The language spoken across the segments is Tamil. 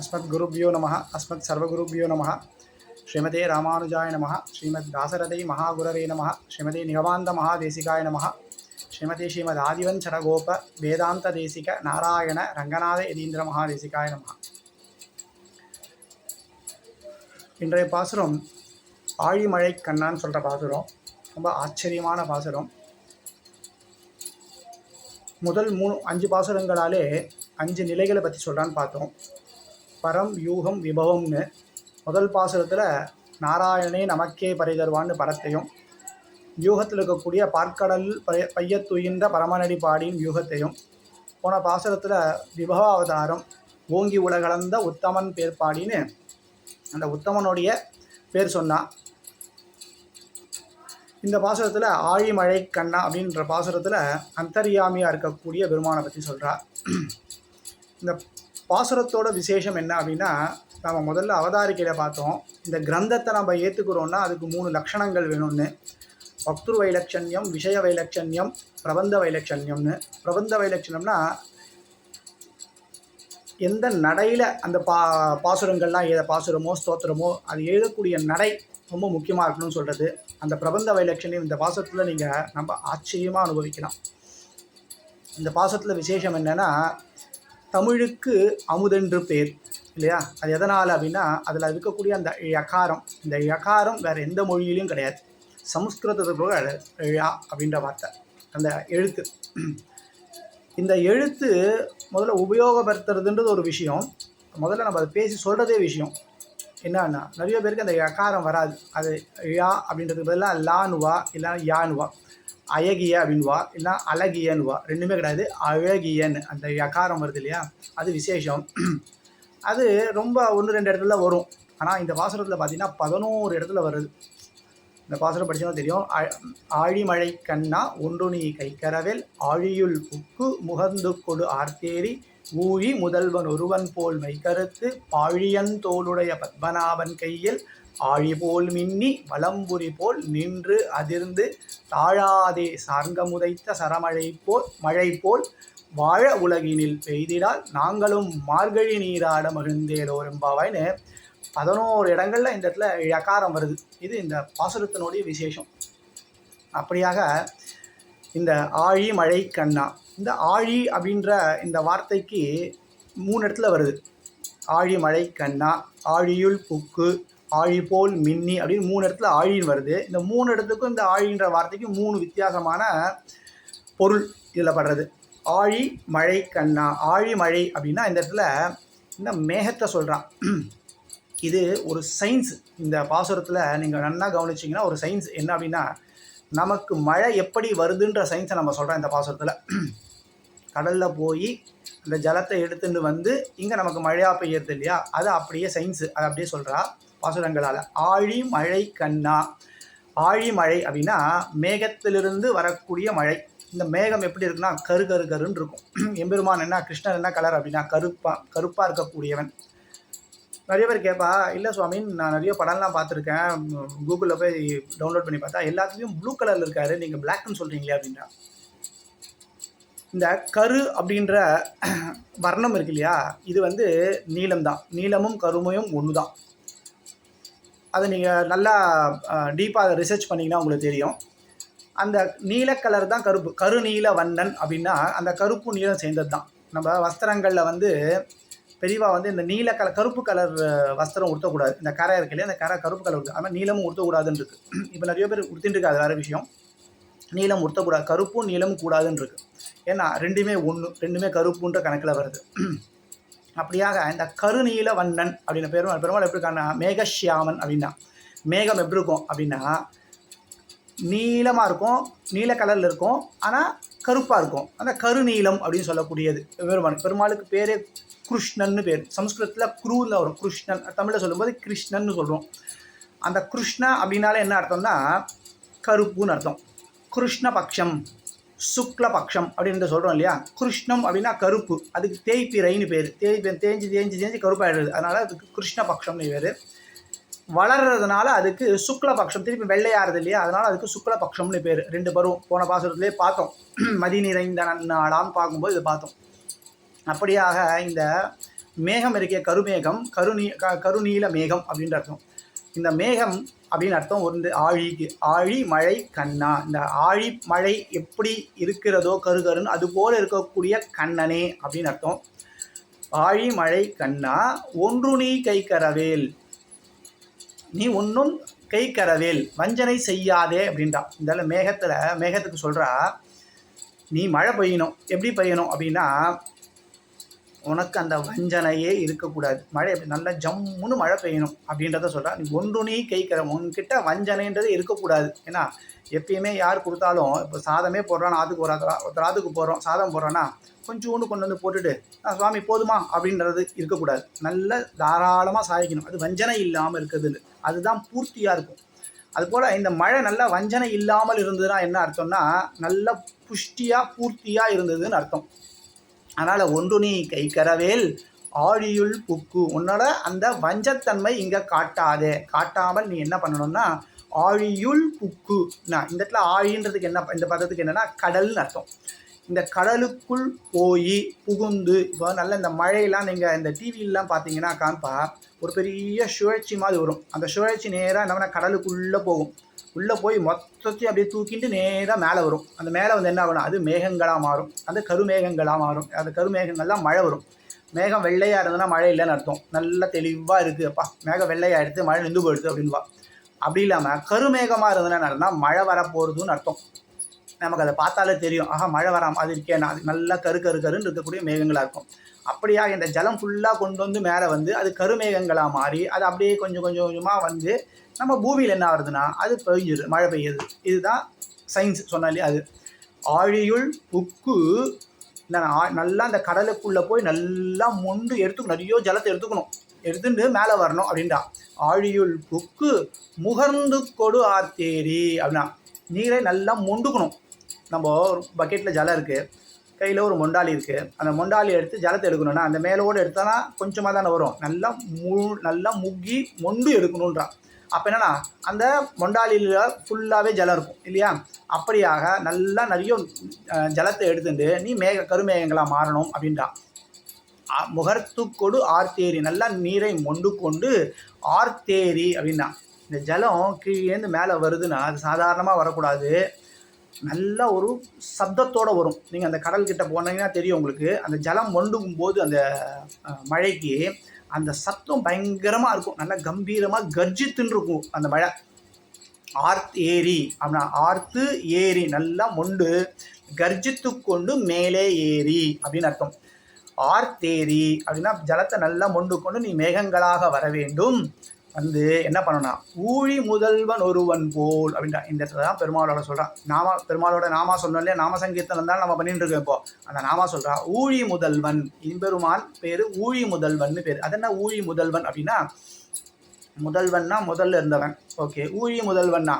अस्मद्गुरुभ्यो नमः अस्मत्सर्वगुरुभ्यो नमः श्रीमते रामानुजाय नमः श्रीमद्दासरथै महागुरवे नमः श्रीमते निगमान्त महादेशिकाय नमः श्रीमते श्रीमदादिवञ्चरगोप वेदान्तदेशिक नारायण रंगनाथ यदीन्द्र महादेशिकाय नमः. இன்றைய பாசுரம் ஆழிமழை கண்ணான்னு சொல்கிற பாசுரம் ரொம்ப ஆச்சரியமான பாசுரம். முதல் 5 பாசுரங்களாலே 5 நிலைகளை பற்றி சொல்கிறான்னு பார்த்தோம். பரம் யூகம் விபவம்னு முதல் பாசுரத்தில் நாராயணே நமக்கே பரிதருவான்னு பரத்தையும், யூகத்தில் இருக்கக்கூடிய பார்க்கடல் பையத்துயின்ற பரமநடி பாடியின் யூகத்தையும், போன பாசுரத்தில் விபவ அவதாரம் ஓங்கி உலகளந்த உத்தமன் பேர் பாடின்னு அந்த உத்தமனுடைய பேர் சொன்னான். இந்த பாசுரத்தில் ஆழிமழை கண்ணா அப்படின்ற பாசுரத்தில் அந்தர்யாமியாக இருக்கக்கூடிய பெருமானை பற்றி சொல்கிறார். இந்த பாசுரத்தோட விசேஷம் என்ன அப்படின்னா, நம்ம முதல்ல அவதாரிக்கையில் பார்த்தோம், இந்த கிரந்தத்தை நம்ம ஏற்றுக்கிறோன்னா அதுக்கு 3 லட்சணங்கள் வேணும்னு. பக்துர் வைலட்சண்யம், விஷய வைலட்சண்யம், பிரபந்த வைலட்சண்யம்னு. பிரபந்த வைலட்சணம்னா எந்த நடையில் அந்த பாசுரங்கள்லாம் பாசுரமோ ஸ்தோத்திரமோ அது எழுதக்கூடிய நடை ரொம்ப முக்கியமாக இருக்கணும்னு சொல்கிறது. அந்த பிரபந்த வைலட்சண்யம் இந்த பாசுரத்தில் நீங்கள் நம்ம ஆச்சரியமாக அனுபவிக்கலாம். இந்த பாசுரத்தில் விசேஷம் என்னென்னா, தமிழுக்கு அமுதென்று பேர் இல்லையா? அது எதனால் அப்படின்னா, அதில் இருக்கக்கூடிய அந்த யகாரம், இந்த யகாரம் வேறு எந்த மொழியிலையும் கிடையாது. சமஸ்கிருதத்துக்கு ழா அப்படின்ற வார்த்தை, அந்த எழுத்து. இந்த எழுத்து முதல்ல உபயோகப்படுத்துறதுன்றது ஒரு விஷயம். முதல்ல நம்ம அதை பேசி சொல்கிறதே விஷயம். என்னன்னா, நிறைய பேருக்கு அந்த யகாரம் வராது. அது ழா அப்படின்றதுக்கு பதிலாக லானுவா இல்லைன்னா யானுவா, அழகிய அப்படின்வா இல்லைனா அழகியன்வா, ரெண்டுமே கிடையாது. அழகியன் அந்த யகாரம் வருது இல்லையா, அது விசேஷம். அது ரொம்ப 1-2 இடத்துல வரும். ஆனால் இந்த பாசுரத்தில் பார்த்தீங்கன்னா 11 இடத்துல வருது. இந்த பாசுரம் படித்தோம்னா தெரியும். ஆழிமழை கண்ணா ஒன்று நீ கைக்கரவேல் ஆழியுள் புக்கு முகந்து கொடு ஆர்த்தேரி ஊழி முதல்வன் ஒருவன் போல் மைக்கருத்து பாழியன் தோளுடைய பத்மநாபன் கையில் ஆழி போல் மின்னி வலம்புரி போல் நின்று அதிர்ந்து தாழாதே சார்ங்கமுதைத்த மழை போல் வாழ உலகினில் பெய்திடால் நாங்களும் மார்கழி நீராட மகிழ்ந்தேலோர் எம்பாவாய்னு 11 இடங்களில் இந்த இடத்துல யகாரம் வருது. இது இந்த பாசுரத்தினுடைய விசேஷம். அப்படியாக இந்த ஆழி மழை கண்ணா, இந்த ஆழி அப்படின்ற இந்த வார்த்தைக்கு 3 இடத்துல வருது. ஆழி மழை கண்ணா, ஆழியுள் புக்கு, ஆழி போல் மின்னி அப்படின்னு 3 இடத்துல ஆழின்னு வருது. இந்த 3 இடத்துக்கும் இந்த ஆழின்ற வார்த்தைக்கு 3 வித்தியாசமான பொருள் இதில் படுறது. ஆழி மழை கண்ணா, ஆழி மழை அப்படின்னா இந்த இடத்துல இந்த மேகத்தை சொல்கிறான். இது ஒரு சயின்ஸ். இந்த பாசுரத்தில் நீங்கள் நல்லா கவனிச்சிங்கன்னா ஒரு சயின்ஸ் என்ன அப்படின்னா, நமக்கு மழை எப்படி வருதுன்ற சயின்ஸை நம்ம சொல்கிறோம் இந்த பாசுரத்தில். கடலில் போய் அந்த ஜலத்தை எடுத்துட்டு வந்து இங்கே நமக்கு மழையாக பெய்யறது இல்லையா, அது அப்படியே சயின்ஸு, அது அப்படியே சொல்கிறா பாசுரங்களால். ஆழி மழை கண்ணா, ஆழி மழை அப்படின்னா மேகத்திலிருந்து வரக்கூடிய மழை. இந்த மேகம் எப்படி இருக்குன்னா கருன்னு இருக்கும். எம்பெருமான் என்ன, கிருஷ்ணர் என்ன கலர் அப்படின்னா கருப்பாக இருக்கக்கூடியவன். நிறைய பேர் கேட்பா, இல்லை சுவாமி நான் நிறைய படம்லாம் பார்த்துருக்கேன், கூகுளில் போய் டவுன்லோட் பண்ணி பார்த்தா எல்லாத்துலேயும் ப்ளூ கலரில் இருக்காரு, நீங்கள் பிளாக்னு சொல்கிறீங்களே அப்படின்னா. இந்த கரு அப்படின்ற வர்ணம் இருக்கு இல்லையா, இது நீலம்தான். நீலமும் கருமையும் ஒன்று தான். அதை நீங்கள் நல்லா டீப்பாக அதை ரிசர்ச் பண்ணிங்கன்னா உங்களுக்கு தெரியும். அந்த நீல கலர் தான் கருப்பு, கருநீல வண்ணன் அப்படின்னா அந்த கருப்பு நீலம் சேர்ந்தது தான். நம்ம வஸ்திரங்களில் பெரியவா இந்த நீல கலர் கருப்பு கலர் வஸ்திரம் உடுத்தக்கூடாது. இந்த கரை இருக்கு இல்லையா, அந்த கரை கருப்பு கலர் இருக்குது. அது நீளமும் உடுத்தக்கூடாதுன்னு இருக்குது. இப்போ நிறைய பேர் உடுத்திட்டு இருக்கு, அது வேறு விஷயம். நீளம் உடுத்தக்கூடாது, கருப்பும் நீளமும் கூடாதுன்னு இருக்குது. ஏன்னா ரெண்டுமே ஒன்று, ரெண்டுமே கருப்புன்ற கணக்கில் வருது. அப்படியாக இந்த கருநீல வண்ணன் அப்படின்னு பெருமாள் எப்படி இருக்கான்னா மேகஷ்யாமன் அப்படின்னா, மேகம் எப்படி இருக்கும் அப்படின்னா நீளமாக இருக்கும், நீல கலரில் இருக்கும், ஆனால் கருப்பாக இருக்கும். அந்த கருநீலம் அப்படின்னு சொல்லக்கூடியது பெருமாளுக்கு பேரே கிருஷ்ணன்னு பேர். சமஸ்கிருதத்தில் குருவில் வரும் கிருஷ்ணன், தமிழில் சொல்லும்போது கிருஷ்ணன்னு சொல்கிறோம். அந்த கிருஷ்ணா அப்படின்னாலே என்ன அர்த்தம்னா கருப்புன்னு அர்த்தம். கிருஷ்ணபக்ஷம், சுக்லபக்ஷம் அப்படின்னு சொல்கிறோம் இல்லையா. கிருஷ்ணம் அப்படின்னா கருப்பு, அதுக்கு தேய்பிரைன்னு பேர். தேஞ்சு கருப்பாகிடுது, அதனால் அதுக்கு கிருஷ்ணபக்ஷம்னு பேர். வளர்றதுனால அதுக்கு சுக்லபக்ஷம், திருப்பி வெள்ளையாறுது இல்லையா, அதனால் அதுக்கு சுக்லபக்ஷம்னு பேர். 2 பருவம் போன பாசுரத்துலேயே பார்த்தோம். மதி நிறைந்த நன்னாளான்னு பார்க்கும்போது இது பார்த்தோம். அப்படியாக இந்த மேகம் இருக்கே கருமேகம், கருநீல மேகம் அப்படின்ற அர்த்தம். இந்த மேகம் அப்படின்னு அர்த்தம் வந்து ஆழிக்கு, ஆழி மழை கண்ணா. இந்த ஆழி மழை எப்படி இருக்கிறதோ கருகருன்னு அதுபோல் இருக்கக்கூடிய கண்ணனே அப்படின்னு அர்த்தம். ஆழி மழை கண்ணா ஒன்று நீ கைக்கரவேல், நீ ஒன்றும் கைக்கரவேல் வஞ்சனை செய்யாதே அப்படின்றா. இந்த மேகத்துக்கு சொல்கிறா, நீ மழை பெய்யணும். எப்படி பெய்யணும் அப்படின்னா, உனக்கு அந்த வஞ்சனையே இருக்கக்கூடாது. மழை நல்லா ஜம்முன்னு மழை பெய்யணும் அப்படின்றத சொல்கிறா. நீ ஒன்று நீ கைக்கர, உன்கிட்ட வஞ்சனைன்றது இருக்கக்கூடாது. ஏன்னா எப்பயுமே யார் கொடுத்தாலும், இப்போ சாதமே போடுறான், ஆற்றுக்கு ஒரு ஆற்றுக்கு போகிறோம், சாதம் போடுறோன்னா கொஞ்சோண்டு கொண்டு வந்து போட்டுட்டு சுவாமி போதுமா அப்படின்றது இருக்கக்கூடாது. நல்ல தாராளமாக சாய்க்கணும். அது வஞ்சனை இல்லாமல் இருக்குதுன்னு, அதுதான் பூர்த்தியாக இருக்கும். அதுபோல் இந்த மழை நல்லா வஞ்சனை இல்லாமல் இருந்ததுன்னா என்ன அர்த்தம்னா, நல்ல புஷ்டியாக பூர்த்தியாக இருந்ததுன்னு அர்த்தம். அதனால் ஒன்று நீ கைக்கரவேல் ஆழியுள் புக்கு, உன்னோட அந்த வஞ்சத்தன்மை இங்கே காட்டாதே. காட்டாமல் நீ என்ன பண்ணணும்னா ஆழியுள் புக்கு. இந்த இடத்துல ஆழின்றதுக்கு என்ன, இந்த பதத்துக்கு என்னென்னா கடல்னு அர்த்தம். இந்த கடலுக்குள் போய் புகுந்து, இப்போ நல்ல இந்த மழையெல்லாம் நீங்கள் இந்த டிவிலெலாம் பார்த்தீங்கன்னா காண்பா, ஒரு பெரிய சுழற்சி மாதிரி வரும். அந்த சுழற்சி நேராக என்ன கடலுக்குள்ளே போகும். உள்ளே போய் மொத்தத்தையும் அப்படியே தூக்கிட்டு நேராக மேலே வரும். அந்த மேலே வந்து என்ன ஆகணும், அது மேகங்களாக மாறும். அந்த கருமேகங்களாக மாறும். அந்த கருமேகங்கள்லாம் மழை வரும். மேகம் வெள்ளையாக இருந்ததுன்னா மழை இல்லைன்னு அர்த்தம். நல்லா தெளிவாக இருக்குது, அப்பா மேகம் வெள்ளையாக எடுத்து மழை நின்று போயிடுது அப்படின்வா. அப்படி இல்லாமல் கருமேகமாக இருந்ததுன்னா மழை வரப்போகிறதுன்னு அர்த்தம். நமக்கு அதை பார்த்தாலே தெரியும், ஆஹா மழை வரா மாதிரி இருக்கேன், அது நல்லா கருன்னு இருக்கக்கூடிய மேகங்களாக இருக்கும். அப்படியாக இந்த ஜலம் ஃபுல்லாக கொண்டு வந்து மேலே வந்து அது கருமேகங்களாக மாறி அது அப்படியே கொஞ்சம் கொஞ்சமாக வந்து நம்ம பூமியில் என்ன ஆகுதுன்னா அது பெய்யுது, மழை பெய்யுது. இதுதான் சயின்ஸ் சொன்னாலே. அது ஆழியுள் புக்கு, நல்லா அந்த கடலுக்குள்ளே போய் நல்லா மொண்டு எடுத்துக்கணும், நிறைய ஜலத்தை எடுத்துட்டு மேலே வரணும் அப்படின்டா. ஆழியுள் புக்கு முகர்ந்து கொடு ஆர்த்தேரி அப்படின்னா, நீரை நல்லா மொண்டுக்கணும். நம்ம ஒரு பக்கெட்டில் ஜலம் இருக்குது, கையில் ஒரு மொண்டாலி இருக்குது, அந்த மொண்டாலி எடுத்து ஜலத்தை எடுக்கணும்னா அந்த மேலோடு எடுத்தோன்னா கொஞ்சமாக தானே வரும், நல்லா முக்கி மொண்டு எடுக்கணுன்றான். அப்போ என்னென்னா அந்த மொண்டாலியில் ஃபுல்லாகவே ஜலம் இருக்கும் இல்லையா. அப்படியாக நல்லா நிறைய ஜலத்தை எடுத்துட்டு நீ கருமேகங்களாக மாறணும் அப்படின்றான். முகர்த்து கொடு ஆர்த்தேரி, நல்லா நீரை மொண்டு கொண்டு ஆர்த்தேரி அப்படின்னா, இந்த ஜலம் கீழேருந்து மேலே வருதுன்னா அது சாதாரணமாக வரக்கூடாது, நல்ல ஒரு சப்தத்தோடு வரும். நீங்கள் அந்த கடல்கிட்ட போனீங்கன்னா தெரியும் உங்களுக்கு, அந்த ஜலம் மொண்டுக்கும் போது அந்த மழைக்கு அந்த சத்தம் பயங்கரமாக இருக்கும், நல்லா கம்பீரமாக கர்ஜித்துன்னு இருக்கும் அந்த மழை. ஆர்த் ஏரி அப்படின்னா, ஆர்த்து ஏரி நல்லா மொண்டு கர்ஜித்து கொண்டு மேலே ஏரி அப்படின்னு அர்த்தம். ஆர்த்தேரி அப்படின்னா ஜலத்தை நல்லா மொண்டு கொண்டு நீ மேகங்களாக வர வேண்டும். வந்து என்ன பண்ணணும்னா ஊழி முதல்வன் ஒருவன் போல் அப்படின்ட்டா. இந்த இடத்துல தான் பெருமாளோட சொல்கிறான். பெருமாளோட நாமா சொன்னோம் இல்லையா, நாம சங்கீர்த்தனம் தான் நம்ம பண்ணிட்டு இருக்கோம். இப்போ அந்த நாமா சொல்கிறா ஊழி முதல்வன், இம்பெருமான் பேர் ஊழி முதல்வன் பேர். அது என்ன ஊழி முதல்வன் அப்படின்னா, முதல்வன்னா முதல்ல இருந்தவன். ஓகே, ஊழி முதல்வன்னா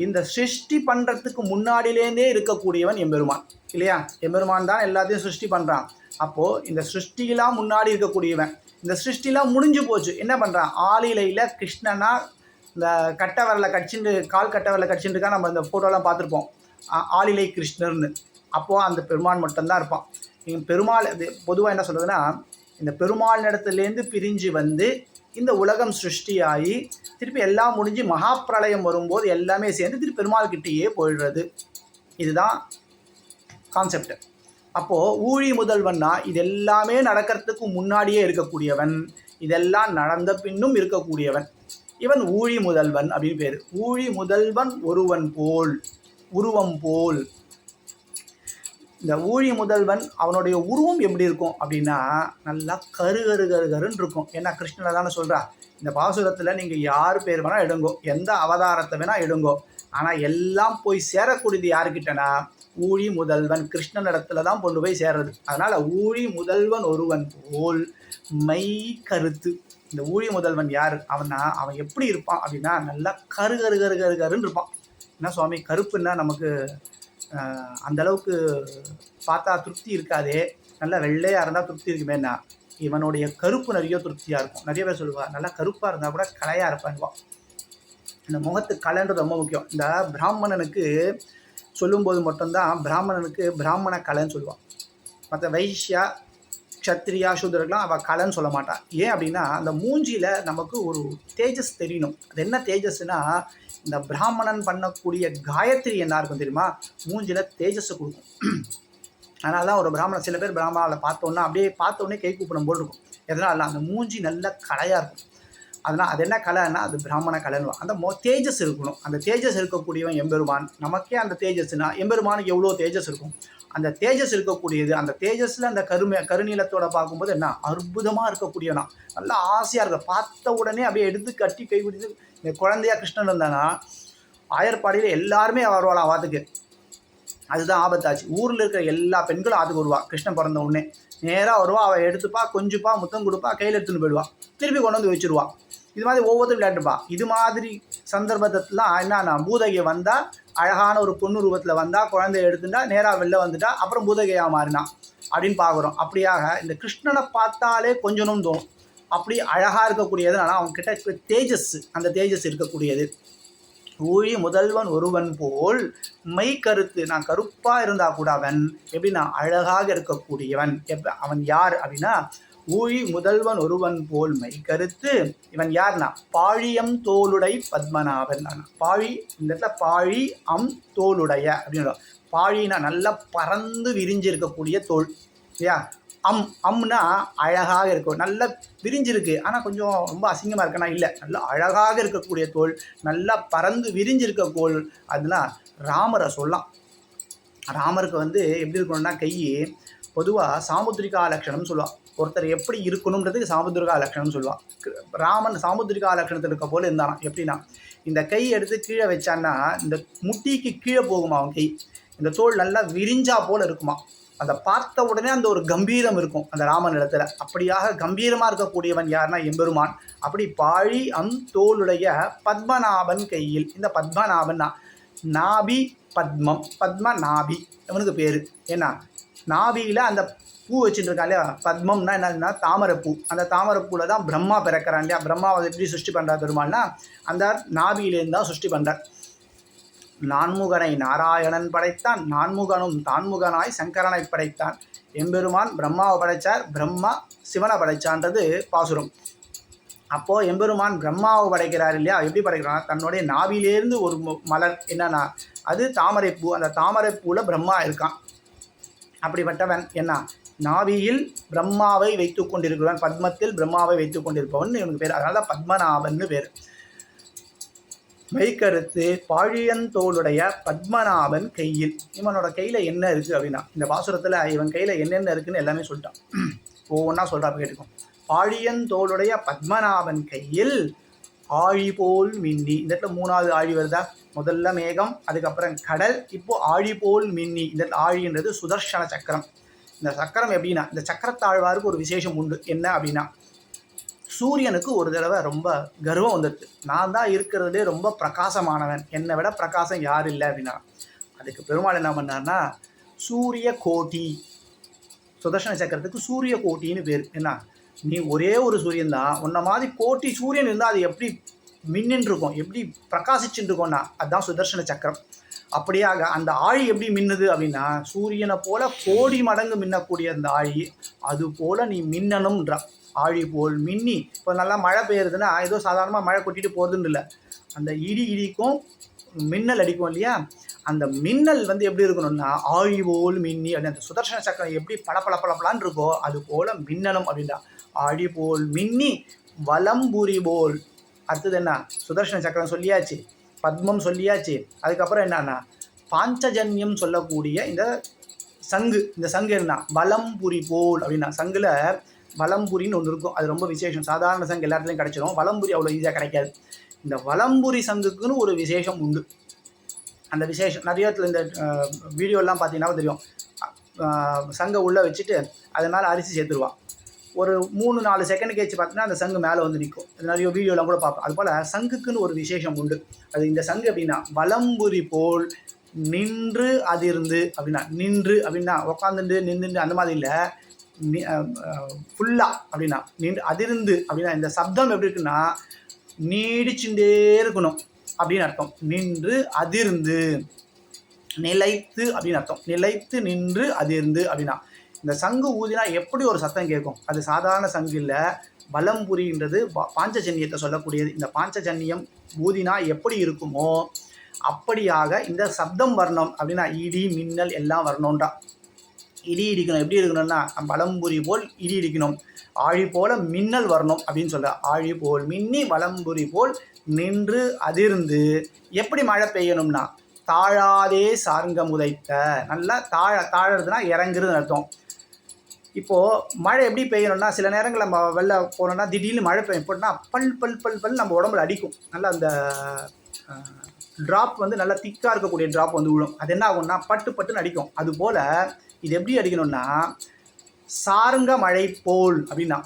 இந்த சிருஷ்டி பண்ணுறதுக்கு முன்னாடியிலேருந்தே இருக்கக்கூடியவன் எம்பெருமான் இல்லையா. எம்பெருமான் தான் எல்லாத்தையும் சிருஷ்டி பண்ணுறான். அப்போது இந்த சிருஷ்டிலாம் முன்னாடி இருக்கக்கூடியவன். இந்த சிருஷ்டிலாம் முடிஞ்சு போச்சு, என்ன பண்ணுறான், ஆளிலையில் கிருஷ்ணனா இந்த கட்டை வரலை கடிச்சுட்டு, கால் கட்டை வரலை கடிச்சுட்டுக்கா நம்ம இந்த ஃபோட்டோலாம் பார்த்துருப்போம், ஆளிலை கிருஷ்ணர்னு. அப்போது அந்த பெருமாள் மட்டும்தான் இருப்பான். நீங்கள் பெருமாள் அது பொதுவாக என்ன சொல்கிறதுன்னா, இந்த பெருமாள் இடத்துலேருந்து பிரிஞ்சு வந்து இந்த உலகம் சிருஷ்டியாகி திருப்பி எல்லாம் முடிஞ்சு மகாப்பிரளயம் வரும்போது எல்லாமே சேர்ந்து திருப்பி பெருமாள் கிட்டேயே போயிடுறது. இதுதான் கான்செப்ட். அப்போது ஊழி முதல்வன்னா இது எல்லாமே நடக்கிறதுக்கு முன்னாடியே இருக்கக்கூடியவன், இதெல்லாம் நடந்த பின்னும் இருக்கக்கூடியவன், இவன் ஊழி முதல்வன் அப்படின்னு பேர். ஊழி முதல்வன் ஒருவன் போல், உருவம் போல். இந்த ஊழி முதல்வன் அவனுடைய உருவம் எப்படி இருக்கும் அப்படின்னா, நல்லா கருன்னு இருக்கும். ஏன்னா கிருஷ்ணனை தானே சொல்கிறா, இந்த பாசுரத்தில் நீங்கள் யார் பேர் வேணால் எடுங்கோ, எந்த அவதாரத்தை வேணால் எடுங்கோ, ஆனால் எல்லாம் போய் சேரக்கூடியது யாருக்கிட்டனா ஊழி முதல்வன் கிருஷ்ணன் இடத்துல தான் கொண்டு போய் சேர்றது. அதனால் ஊழி முதல்வன் ஒருவன் போல் மை கருத்து. இந்த ஊழி முதல்வன் யார் அவன் எப்படி இருப்பான் அப்படின்னா, நல்லா கருன்னு இருப்பான். என்ன சுவாமி கருப்புன்னா நமக்கு அந்தளவுக்கு பார்த்தா திருப்தி இருக்காதே, நல்லா வெள்ளையாக இருந்தால் திருப்தி இருக்குமேன்னா, இவனுடைய கருப்பு நிறைய திருப்தியாக இருக்கும். நிறைய பேர் சொல்லுவாள் நல்லா கருப்பாக இருந்தால் கூட கலையாக இருப்பான்வான். இந்த முகத்து கலைன்றது ரொம்ப முக்கியம். இந்த பிராமணனுக்கு சொல்லும்போது மட்டும்தான் பிராமணனுக்கு பிராமண கலைன்னு சொல்லுவான். மற்ற வைஷ்யா க்ஷத்ரியா சூத்ரர்கள்லாம் அவள் கலைன்னு சொல்ல மாட்டாள். ஏன் அப்படின்னா அந்த மூஞ்சியில் நமக்கு ஒரு தேஜஸ் தெரியணும். அது என்ன தேஜஸ்னா, இந்த பிராமணன் பண்ணக்கூடிய காயத்ரி என்ன இருக்கும் தெரியுமா, மூஞ்சியில் தேஜஸை கொடுக்கும். அதனால தான் ஒரு பிராமணன், சில பேர் பிராமணாவில் பார்த்தோன்னா அப்படியே பார்த்தோன்னே கை கூப்பிடும் போல் இருக்கும். எதனால் அந்த மூஞ்சி நல்ல கலையாக இருக்கும். அதனால் அது என்ன கலைன்னா அது பிராமண கலைன்னு. அந்த தேஜஸ் இருக்கணும். அந்த தேஜஸ் இருக்கக்கூடியவன் எம்பெருமான். நமக்கே அந்த தேஜஸ்னா எம்பெருமானுக்கு எவ்வளோ தேஜஸ் இருக்கும். அந்த தேஜஸ் இருக்கக்கூடியது, அந்த தேஜஸில் அந்த கருநீளத்தோட பார்க்கும்போது என்ன அற்புதமாக இருக்கக்கூடியவனா, நல்லா ஆசையாக இருக்க, பார்த்த உடனே அப்படியே எடுத்து கட்டி கை பிடித்து. இந்த குழந்தையா கிருஷ்ணன் இருந்தானா ஆயர்பாடியில் எல்லாருமே வருவாளாம் வாத்துக்கு. அதுதான் ஆபத்தாச்சு. ஊரில் இருக்கிற எல்லா பெண்களும் ஆத்துக்கு வருவா. கிருஷ்ணன் பிறந்த உடனே நேராக வருவா. அவள் எடுத்துப்பா, கொஞ்சுப்பா, முத்தம் கொடுப்பா, கையில் எடுத்துன்னு போயிடுவா, திருப்பி கொண்டு வந்து வச்சுருவா. இது மாதிரி ஒவ்வொருத்தரும் விளையாட்டுப்பா. இது மாதிரி சந்தர்ப்பத்துலாம் என்னன்னா பூதகை வந்தால், அழகான ஒரு பொண்ணு ரூபத்தில் வந்தால், குழந்தைய எடுத்துட்டா நேராக வெளில வந்துட்டா, அப்புறம் பூதகையாக மாறினா அப்படின்னு பார்க்குறோம். அப்படியாக இந்த கிருஷ்ணனை பார்த்தாலே கொஞ்சணும் தோணும். அப்படி அழகாக இருக்கக்கூடியதுனால அவங்கக்கிட்ட தேஜஸ், அந்த தேஜஸ் இருக்கக்கூடியது. ஊழி முதல்வன் ஒருவன் போல் மை கருத்து, நான் கருப்பாக இருந்தால் கூட அவன் எப்படின்னா அழகாக இருக்கக்கூடியவன். அவன் யார் அப்படின்னா ஊழி முதல்வன் ஒருவன் போல் மை கருத்து. இவன் யார்னா பாழியம் தோளுடை பத்மநாபன். பாழி, இந்த இடத்துல பாழி அம் தோளுடைய அப்படின்னு. பாழினா நல்லா பறந்து விரிஞ்சு இருக்கக்கூடிய தோல் இல்லையா. அம்னா அழகாக இருக்கும், நல்லா விரிஞ்சிருக்கு, ஆனால் கொஞ்சம் ரொம்ப அசிங்கமாக இருக்குன்னா இல்லை, நல்லா அழகாக இருக்கக்கூடிய தோல், நல்லா பறந்து விரிஞ்சிருக்க தோல். அதெல்லாம் ராமரை சொல்லலாம். ராமருக்கு எப்படி இருக்கணும்னா கை பொதுவாக சாமுத்திரிகா லட்சணம்னு சொல்லுவாள். ஒருத்தர் எப்படி இருக்கணுன்றதுக்கு சாமுத்திரிகா லட்சணம்னு சொல்லுவாள். ராமன் சாமுத்திரிகா லட்சணத்தில் இருக்க போல இருந்தானா எப்படின்னா, இந்த கை எடுத்து கீழே வச்சான்னா இந்த முட்டிக்கு கீழே போகுமா அவன் கை. இந்த தோல் நல்லா விரிஞ்சா போல் இருக்குமா. அதை பார்த்த உடனே அந்த ஒரு கம்பீரம் இருக்கும் அந்த ராமன் இடத்துல. அப்படியாக கம்பீரமாக இருக்கக்கூடியவன் யாருன்னா எம்பெருமான். அப்படி பாழி தோளுடைய பத்மநாபன் கையில். இந்த பத்மநாபன் நாபி பத்மம், பத்ம நாபி அவனுக்கு பேர். ஏன்னா நாபியில் அந்த பூ வச்சுட்டு இருக்கான் இல்லையா. பத்மம்னா என்னதுன்னா தாமரைப்பூ. அந்த தாமரைப்பூவில் தான் பிரம்மா பிறக்கிறான் இல்லையா. பிரம்மாவை எப்படி சிருஷ்டி பண்ணுறார் பெருமாள்னா அந்த நாபியிலேருந்து தான் சிருஷ்டி பண்ணுறார். நான்முகனை நாராயணன் படைத்தான், நான்முகனும் தான்முகனாய் சங்கரனை படைத்தான். எம்பெருமான் பிரம்மாவை படைத்தார், பிரம்மா சிவனை படைச்சான்றது பாசுரம். அப்போது எம்பெருமான் பிரம்மாவை படைக்கிறார் இல்லையா. எப்படி படைக்கிறான், தன்னுடைய நாவிலேருந்து ஒரு மலர் என்னன்னா அது தாமரைப்பூ. அந்த தாமரைப்பூவில் பிரம்மா இருக்கான். அப்படிப்பட்டவன் என்ன நாவியில் பிரம்மாவை வைத்து கொண்டிருக்கிறவன், பத்மத்தில் பிரம்மாவை வைத்து கொண்டிருப்பவன் இவனுக்கு பேர். அதனால தான் பத்மநாபன்னு பேர். மைக்கருத்து பாழியந்தோளுடைய பத்மநாபன் கையில். இவனோட கையில் என்ன இருக்குது அப்படின்னா, இந்த பாசுரத்தில் இவன் கையில் என்னென்ன இருக்குன்னு எல்லாமே சொல்லிட்டான். ஒவ்வொன்றா சொல்கிறாப்ப கேட்டுக்கும். பாழியந்தோளுடைய பத்மநாபன் கையில் ஆழி போல் மின்னி. இந்த இடத்துல 3வது ஆழி வருதா. முதல்ல மேகம், அதுக்கப்புறம் கடல், இப்போ ஆழி போல் மின்னி. இந்த ஆழின்றது சுதர்சன சக்கரம். இந்த சக்கரம் எப்படின்னா, இந்த சக்கரத்தாழ்வாருக்கு ஒரு விசேஷம் உண்டு. என்ன அப்படின்னா, சூரியனுக்கு ஒரு தடவை ரொம்ப கர்வம் வந்துடுது. நான் தான் இருக்கிறதுலே ரொம்ப பிரகாசமானவன், என்னை விட பிரகாசம் யார் இல்லை அப்படின்னா. அதுக்கு பெருமாள் என்ன பண்ணார்னா சூரிய கோட்டி, சுதர்சன சக்கரத்துக்கு சூரிய கோட்டின்னு பேர். என்ன, நீ ஒரே ஒரு சூரியன் தான், உன்ன மாதிரி கோட்டி சூரியன் இருந்தால் அது எப்படி மின்னின்னு இருக்கும், எப்படி பிரகாசிச்சுட்டு இருக்கோன்னா அதுதான் சுதர்சன சக்கரம். அப்படியாக அந்த ஆழி எப்படி மின்னுது அப்படின்னா, சூரியனை போல கோடி மடங்கு மின்னக்கூடிய அந்த ஆழி, அது போல நீ மின்னணும்ன்றா. ஆழி போல் மின்னி. இப்போ நல்லா மழை பெய்யுறதுன்னா ஏதோ சாதாரணமாக மழை கொட்டிட்டு போகிறதுன்னு இல்லை, அந்த இடிக்கும் மின்னல் அடிக்கும் இல்லையா. அந்த மின்னல் எப்படி இருக்கணும்னா ஆழி போல் மின்னி. அப்படி அந்த சுதர்சன சக்கரம் எப்படி பளபளபளபளான்னு இருக்கோ அது போல் மின்னணும் அப்படின்னா. ஆழி போல் மின்னி வலம்புரி போல். அடுத்தது என்ன, சுதர்சன சக்கரம் சொல்லியாச்சு, பத்மம் சொல்லியாச்சு. அதுக்கப்புறம் என்னன்னா பாஞ்சஜன்யம் சொல்லக்கூடிய இந்த சங்கு. இந்த சங்கு என்ன, வலம்புரி போல் அப்படின்னா. சங்குல வலம்புரின்னு ஒன்று இருக்கும், அது ரொம்ப விசேஷம். சாதாரண சங்கு எல்லாத்துலேயும் கிடைச்சிடும், வலம்புரி அவ்வளோ ஈஸியாக கிடைக்காது. இந்த வலம்புரி சங்குக்குன்னு ஒரு விசேஷம் உண்டு. அந்த விசேஷம் நிறைய இடத்துல இந்த வீடியோலாம் பார்த்தீங்கன்னா தெரியும். சங்கை உள்ளே வச்சுட்டு அதனால் அரிசி சேர்த்துருவான். ஒரு 3-4 செகண்ட் கழிச்சு பார்த்தீங்கன்னா அந்த சங்கு மேலே நிற்கும். நிறைய வீடியோலாம் கூட பார்ப்போம். அதுபோல் சங்குக்குன்னு ஒரு விசேஷம் உண்டு. அது இந்த சங்கு அப்படின்னா வலம்புரி போல் நின்று அதிர்ந்து அப்படின்னா. நின்று அப்படின்னா உக்காந்துட்டு நின்றுட்டு அந்த மாதிரி இல்லை, ஃபுல்லாக அப்படின்னா. நின்று அதிர்ந்து அப்படின்னா இந்த சப்தம் எப்படி இருக்குன்னா நீடிச்சுட்டே இருக்கணும் அப்படின்னு அர்த்தம். நின்று அதிர்ந்து, நிலைத்து அப்படின்னு அர்த்தம். நிலைத்து நின்று அதிர்ந்து அப்படின்னா இந்த சங்கு ஊதினா எப்படி ஒரு சத்தம் கேட்கும்? அது சாதாரண சங்கு இல்லை, வலம்புரின்றது பாஞ்சஜன்யத்தை சொல்லக்கூடியது. இந்த பாஞ்சஜன்யம் ஊதினா எப்படி இருக்குமோ அப்படியாக இந்த சப்தம் வரணும். அப்படின்னா இடி மின்னல் எல்லாம் வரணும்டா. இடி இடிக்கணும். எப்படி இருக்கணும்னா வலம்புரி போல் இடி இடிக்கணும், ஆழி போல மின்னல் வரணும் அப்படின்னு சொல்ற. ஆழி போல் மின்னி வலம்புரி போல் நின்று அதிர்ந்து. எப்படி மழை பெய்யணும்னா தாழாதே சார்ங்கம் உதைத்த. நல்லா தாழறதுனா இறங்குறதுன்னு அர்த்தம். இப்போது மழை எப்படி பெய்யணும்னா சில நேரங்கள் நம்ம வெளில போனோம்னா திடீர்னு மழை பெய்யும் போட்டோம்னா பல் பல் பல் பல் நம்ம உடம்புல அடிக்கும். நல்லா அந்த ட்ராப் வந்து நல்லா திக்காக இருக்கக்கூடிய ட்ராப் வந்து விழும். அது என்ன ஆகும்னா பட்டு பட்டுன்னு அடிக்கும். அதுபோல் இது எப்படி அடிக்கணும்னா சார்ங்க மழை போல் அப்படின்னா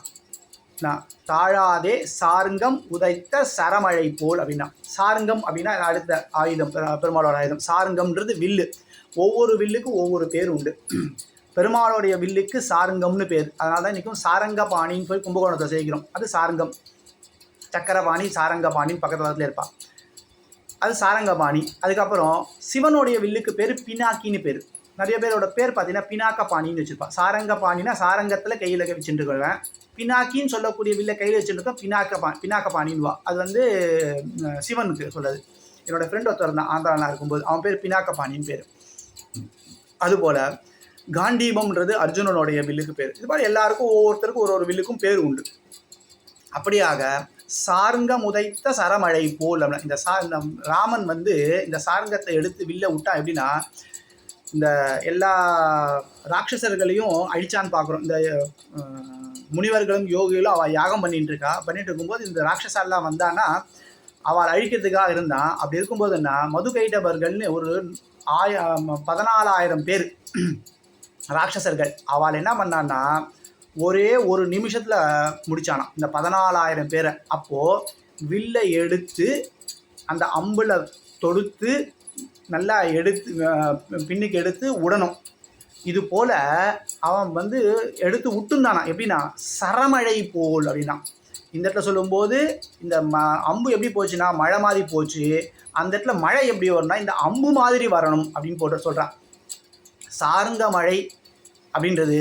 தாழாதே சார்ங்கம் உதைத்த சரமழை போல் அப்படின்னா. சார்ங்கம் அப்படின்னா அடுத்த ஆயுதம், பெருமாளோட ஆயுதம். சார்ங்கம்ன்றது வில்லு. ஒவ்வொரு வில்லுக்கும் ஒவ்வொரு பேர் உண்டு. பெருமாளுடைய வில்லுக்கு சாருங்கம்னு பேர். அதனால தான் இன்றைக்கும் சாரங்கபாணின்னு போய் கும்பகோணத்தை சேர்க்கிறோம். அது சாரங்கம். சக்கரபாணி சாரங்கபாணின்னு பக்கத்தில் இருப்பாள், அது சாரங்கபாணி. அதுக்கப்புறம் சிவனுடைய வில்லுக்கு பேர் பினாக்கின்னு பேர். நிறைய பேரோட பேர் பார்த்தீங்கன்னா பினாக்கபாணின்னு வச்சுருப்பாள். சாரங்கபாணினா சாரங்கத்தில் கையில் வச்சுட்டுருக்குவேன். பினாக்கின்னு சொல்லக்கூடிய வில்லை கையில் வச்சுருக்கோம் பினாக்கபாணின்வா. அது வந்து சிவனுக்கு சொல்லுது. என்னோடய ஃப்ரெண்ட் ஒருத்தர் இருந்தான் ஆந்திராவில் இருக்கும்போது, அவன் பேர் பினாக்கபாணின்னு பேர். அதுபோல் காண்டீபம்ன்றது அர்ஜுனனுடைய வில்லுக்கு பேர். இது மாதிரி எல்லாருக்கும் ஒவ்வொருத்தருக்கும் ஒரு வில்லுக்கும் பேர் உண்டு. அப்படியாக சார்ங்கம் உதைத்த சரமழை போல் இந்த ராமன் வந்து இந்த சார்ங்கத்தை எடுத்து வில்ல விட்டா எப்படின்னா இந்த எல்லா ராட்சசர்களையும் அழிச்சான்னு பார்க்குறோம். இந்த முனிவர்களும் யோகிகளும் அவள் யாகம் பண்ணிட்டு இருக்கும்போது இந்த ராட்சஸெல்லாம் வந்தான்னா அவள் அழிக்கிறதுக்காக இருந்தான். அப்படி இருக்கும்போதுன்னா மதுகைடபர்கள்னு ஒரு 14,000 பேர் ராட்சசர்கள். அவள் என்ன பண்ணான்னா ஒரே ஒரு நிமிஷத்தில் முடிச்சானான் இந்த 14,000 பேரை. அப்போது வில்லை எடுத்து அந்த அம்பில் தொடுத்து நல்லா எடுத்து பின்னுக்கு எடுத்து உடணும். இது போல் அவன் வந்து எடுத்து விட்டுந்தானா எப்படின்னா சரமழை போல் அப்படின்னா. இந்த இடத்துல சொல்லும்போது இந்த அம்பு எப்படி போச்சுன்னா மழை மாதிரி போச்சு. அந்த இடத்துல மழை எப்படி வரும்னா இந்த அம்பு மாதிரி வரணும் அப்படின்னு போட்டு சொல்கிறான். சார்ங்க மழை அப்படின்றது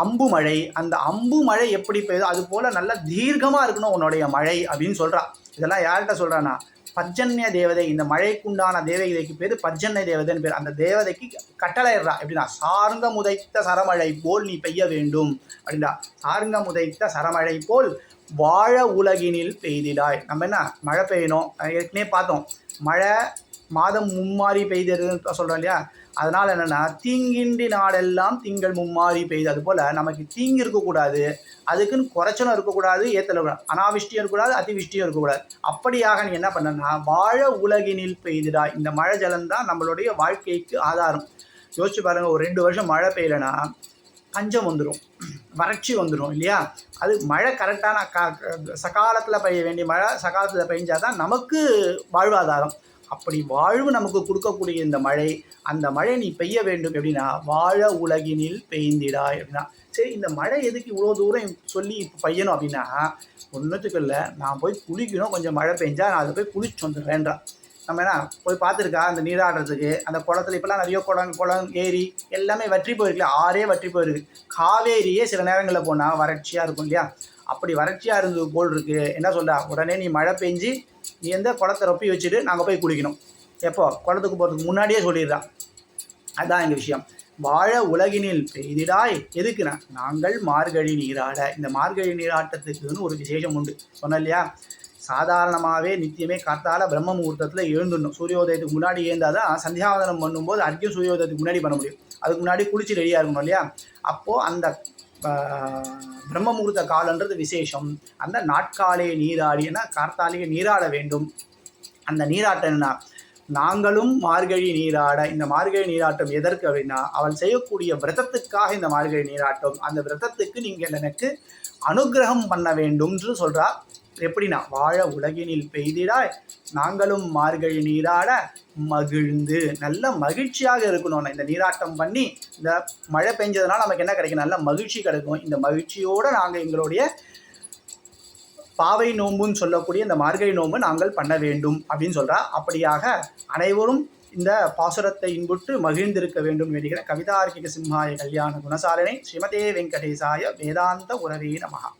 அம்பு மழை. அந்த அம்பு மழை எப்படி பெய்யுதோ அது போல் நல்லா தீர்க்கமாக இருக்கணும் உன்னுடைய மழை அப்படின்னு சொல்கிறான். இதெல்லாம் யார்கிட்ட சொல்கிறான்னா பர்ஜன்ய தேவதை. இந்த மழைக்குண்டான தேவதைக்கு பேர் பர்ஜன்ய தேவதைன்னு பேர். அந்த தேவதைக்கு கட்டளையிடுறா எப்படின்னா சார்ங்கம் உதைத்த சரமழை போல் நீ பெய்ய வேண்டும் அப்படின்னா. சார்ங்கம் உதைத்த சரமழை போல் வாழ உலகினில் பெய்திடாய். நம்ம என்ன மழை பெய்யணும் ஏற்கனவே பார்த்தோம். மழை மாதம் மும்மாறி பெய்ததுன்னு சொல்கிறோம் இல்லையா. அதனால் என்னென்னா தீங்கின்றி நாடெல்லாம் திங்கள் மும்மாறி பெய்யுது. அதுபோல் நமக்கு தீங்கு இருக்கக்கூடாது, அதுக்குன்னு குறைச்சலும் இருக்கக்கூடாது, ஏற்றக்கூடாது, அனாவிஷ்டியும் இருக்கக்கூடாது, அதிவிஷ்டியும் இருக்கக்கூடாது. அப்படியாக நீ என்ன பண்ணனா வாழ உலகினில் பெய்திடா. இந்த மழை ஜலம்தான் நம்மளுடைய வாழ்க்கைக்கு ஆதாரம். யோசிச்சு பாருங்கள், ஒரு 2 வருஷம் மழை பெய்யலைன்னா பஞ்சம் வந்துடும், வறட்சி வந்துடும் இல்லையா. அது மழை கரெக்டான சகாலத்தில் பெய்ய வேண்டிய மழை சகாலத்தில் பெய்ஞ்சாதான் நமக்கு வாழ்வாதாரம். அப்படி வாழ்வு நமக்கு கொடுக்கக்கூடிய இந்த மழை, அந்த மழை நீ பெய்ய வேண்டும் எப்படின்னா வாழ உலகினில் பெய்ந்திடாய் அப்படின்னா. சரி, இந்த மழை எதுக்கு இவ்வளோ தூரம் சொல்லி இப்போ பெய்யணும் அப்படின்னா ஒன்றுத்துக்கு இல்லை, நான் போய் குளிக்கணும், கொஞ்சம் மழை பெஞ்சா நான் அதை போய் குளிச்சு வந்துடுறேன்றான். நம்ம என்ன போய் பார்த்துருக்கா அந்த நீராடுறதுக்கு அந்த குளத்துல இப்போலாம் நிறைய குளம் ஏரி எல்லாமே வற்றி போயிருக்குல்ல, ஆறே வற்றி போயிருக்கு. காவேரியே சில நேரங்களில் போனால் வறட்சியாக இருக்கும் இல்லையா. அப்படி வறட்சியாக இருந்தது போல் இருக்குது. என்ன சொல்கிறா, உடனே நீ மழை பெஞ்சு நீ எந்த குளத்தை ரொப்பி வச்சுட்டு நாங்கள் போய் குளிக்கணும். எப்போ குளத்துக்கு போகிறதுக்கு முன்னாடியே சொல்லிடுறான். அதுதான் எங்கள் விஷயம். வாழ உலகினில் பெய்திடாய். எதுக்குண்ணா நாங்கள் மார்கழி நீராட. இந்த மார்கழி நீராட்டத்துக்குன்னு ஒரு விசேஷம் உண்டு சொன்னோம் இல்லையா. சாதாரணமாகவே நித்தியமே காத்தால பிரம்ம முகூர்த்தத்தில் எழுந்துடணும். சூரியோதயத்துக்கு முன்னாடி எழுந்தால் தான் சந்தியாவதனம் பண்ணும்போது அர்க்கியம் சூரியோதயத்துக்கு முன்னாடி பண்ண முடியும். அதுக்கு முன்னாடி குளிச்சு ரெடியாக இருக்கணும் இல்லையா. அப்போது அந்த பிரம்ம முகூர்த்த காலன்றது விசேஷம். அந்த நாட்காலே நீராடினா கார்த்தாலிகை நீராட வேண்டும். அந்த நீராட்டம் என்ன, நாங்களும் மார்கழி நீராட. இந்த மார்கழி நீராட்டம் எதற்கு அப்படின்னா அவள் செய்யக்கூடிய விரதத்துக்காக இந்த மார்கழி நீராட்டம். அந்த விரதத்துக்கு நீங்கள் எனக்கு அனுகிரகம் பண்ண வேண்டும்ன்று சொல்கிறா. எப்படின்னா வாழ உலகினில் பெய்திடாய் நாங்களும் மார்கழி நீராட மகிழ்ந்து. நல்ல மகிழ்ச்சியாக இருக்கணும். இந்த நீராட்டம் பண்ணி இந்த மழை பெஞ்சதுனால நமக்கு என்ன கிடைக்கும், நல்ல மகிழ்ச்சி கிடைக்கும். இந்த மகிழ்ச்சியோடு நாங்கள் எங்களுடைய பாவை நோம்புன்னு சொல்லக்கூடிய இந்த மார்கழி நோம்பு நாங்கள் பண்ண வேண்டும் அப்படின்னு சொல்கிறா. அப்படியாக அனைவரும் இந்த பாசுரத்தை இன்புற்று மகிழ்ந்திருக்க வேண்டும் வேண்டுகிற கவிதார்க்கிக சிம்ஹாய கல்யாண குணசாலினை ஸ்ரீமதே வெங்கடேசாய வேதாந்த உரவே நமஹா.